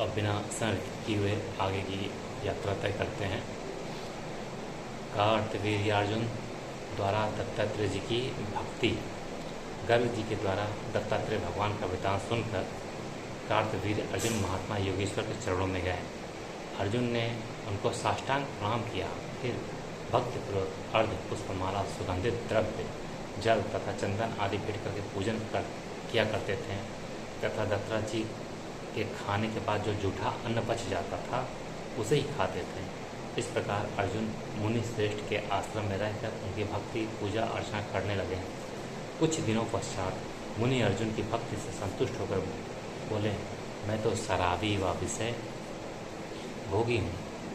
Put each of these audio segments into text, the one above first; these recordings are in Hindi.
अब बिना समय किए हुए आगे की यात्रा तय करते हैं। कार्तवीर्यार्जुन द्वारा दत्तात्रेय जी की भक्ति। गर्ग जी के द्वारा दत्तात्रेय भगवान का वृतांत सुनकर कार्तवीर्य अर्जुन महात्मा योगेश्वर के चरणों में गए। अर्जुन ने उनको साष्टांग प्रणाम किया, फिर भक्तिपूर्वक अर्घ्य, पुष्पमाला, सुगंधित द्रव्य, जल तथा चंदन आदि भेंट करके पूजन किया करते थे तथा दत्तात्रेय जी के खाने के बाद जो जूठा अन्न बच जाता था उसे ही खाते थे। इस प्रकार अर्जुन मुनि श्रेष्ठ के आश्रम में रहकर उनकी भक्ति, पूजा अर्चना करने लगे। कुछ दिनों पश्चात मुनि अर्जुन की भक्ति से संतुष्ट होकर बोले, मैं तो शराबी व विषय भोगी हूँ,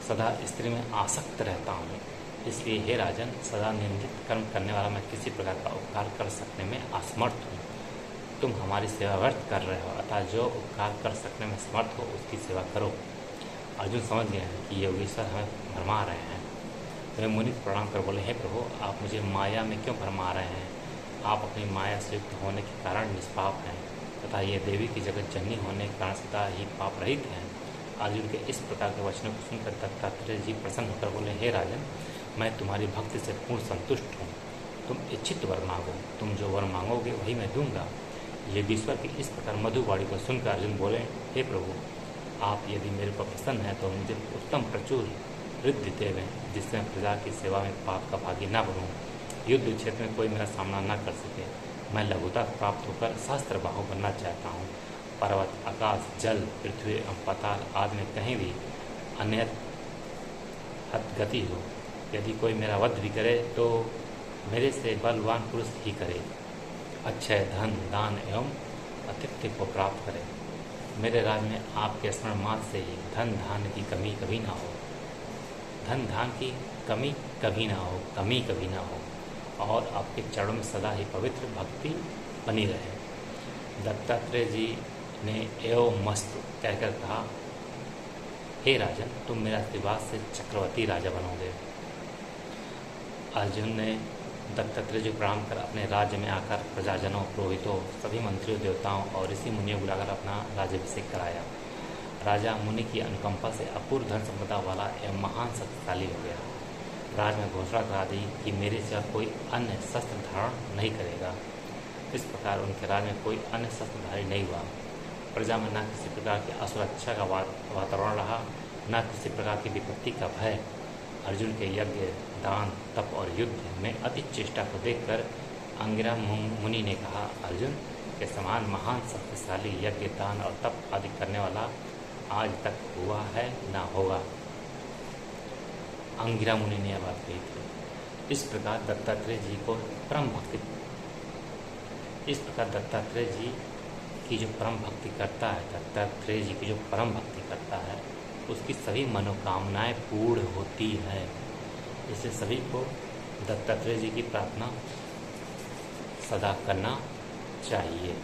सदा स्त्री में आसक्त रहता हूँ। इसलिए हे राजन, सदा निंदित कर्म करने वाला मैं किसी प्रकार का उपकार कर सकने में असमर्थ हूँ। तुम हमारी सेवा व्यर्थ कर रहे हो, अतः जो उपकार कर सकने में समर्थ हो उसकी सेवा करो। अर्जुन समझ गए हैं कि योगेश्वर हमें भरमा रहे हैं। वे मुनि प्रणाम कर बोले, हे प्रभु, आप मुझे माया में क्यों भरमा रहे हैं? आप अपनी माया से युक्त होने के कारण निष्पाप हैं तथा ये देवी की जगत जननी होने के कारण सदा ही पाप रहित हैं। अर्जुन के इस प्रकार के वचनों को सुनकर दत्तात्रेय जी प्रसन्न होकर बोले, हे राजन, मैं तुम्हारी भक्ति से पूर्ण संतुष्ट हूँ। तुम इच्छित वर मांगो, तुम जो वर मांगोगे वही मैं दूंगा। योगेश्वर की इस प्रकार मधुवाणी को सुनकर अर्जुन बोले, हे प्रभु, आप यदि मेरे पर प्रसन्न हैं तो मुझे उत्तम प्रचुर रिद्धि देवें, जिससे मैं प्रजा की सेवा में पाप का भागी न बनूं, युद्ध क्षेत्र में कोई मेरा सामना न कर सके। मैं लघुता प्राप्त होकर सहस्त्र बाहु बनना चाहता हूँ। पर्वत, आकाश, जल, पृथ्वी एवं पाताल आदि में कहीं भी अन्य गति हो, यदि कोई मेरा वध भी करे तो मेरे से बलवान पुरुष ही करे। अक्षय धन, दान एवं आतिथ्य को प्राप्त करे। मेरे राज में आपके स्मरण मात्र से ही धन धान्य की कमी कभी ना हो, धन धान की कमी कभी ना हो, कमी कभी ना हो, और आपके चरणों में सदा ही पवित्र भक्ति बनी रहे। दत्तात्रेय जी ने एवं मस्त कहकर कहा, हे राजन, तुम मेरा आशीर्वाद से चक्रवर्ती राजा बनोगे। अर्जुन ने दत्तात्रेय जी प्रणाम कर अपने राज्य में आकर प्रजाजनों, पुरोहितों, सभी मंत्रियों, देवताओं और ऋषि मुनियों बुलाकर अपना राज्याभिषेक कराया। राजा मुनि की अनुकंपा से अपूर्व धन संपदा वाला एवं महान शक्तिशाली हो गया। राज में घोषणा करा दी कि मेरे सिवा कोई अन्य शस्त्र धारण नहीं करेगा। इस प्रकार उनके राज्य में कोई अन्य शस्त्रधारी नहीं हुआ। प्रजा में न किसी प्रकार की असुरक्षा का वातावरण रहा, न किसी प्रकार की विपत्ति का भय। अर्जुन के यज्ञ, दान, तप और युद्ध में अति चेष्टा को देखकर अंगिरा मुनि ने कहा, अर्जुन के समान महान शक्तिशाली यज्ञ, दान और तप आदि करने वाला आज तक हुआ है ना होगा। अंगिरा मुनि ने यह बात कही थी। इस प्रकार दत्तात्रेय जी की जो परम भक्ति करता है, दत्तात्रेय जी की जो परम भक्ति करता है, उसकी सभी मनोकामनाएं पूर्ण होती है। इससे सभी को दत्तात्रेय जी की प्रार्थना सदा करना चाहिए।